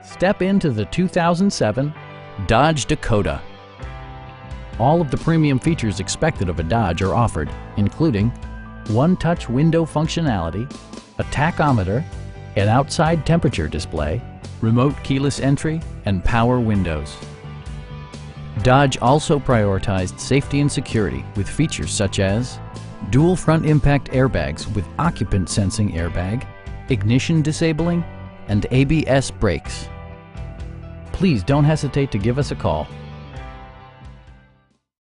Step into the 2007 Dodge Dakota. All of the premium features expected of a Dodge are offered, including one-touch window functionality, a tachometer, an outside temperature display, remote keyless entry, and power windows. Dodge also prioritized safety and security with features such as dual front impact airbags with occupant sensing airbag, ignition disabling, and ABS brakes. Please don't hesitate to give us a call.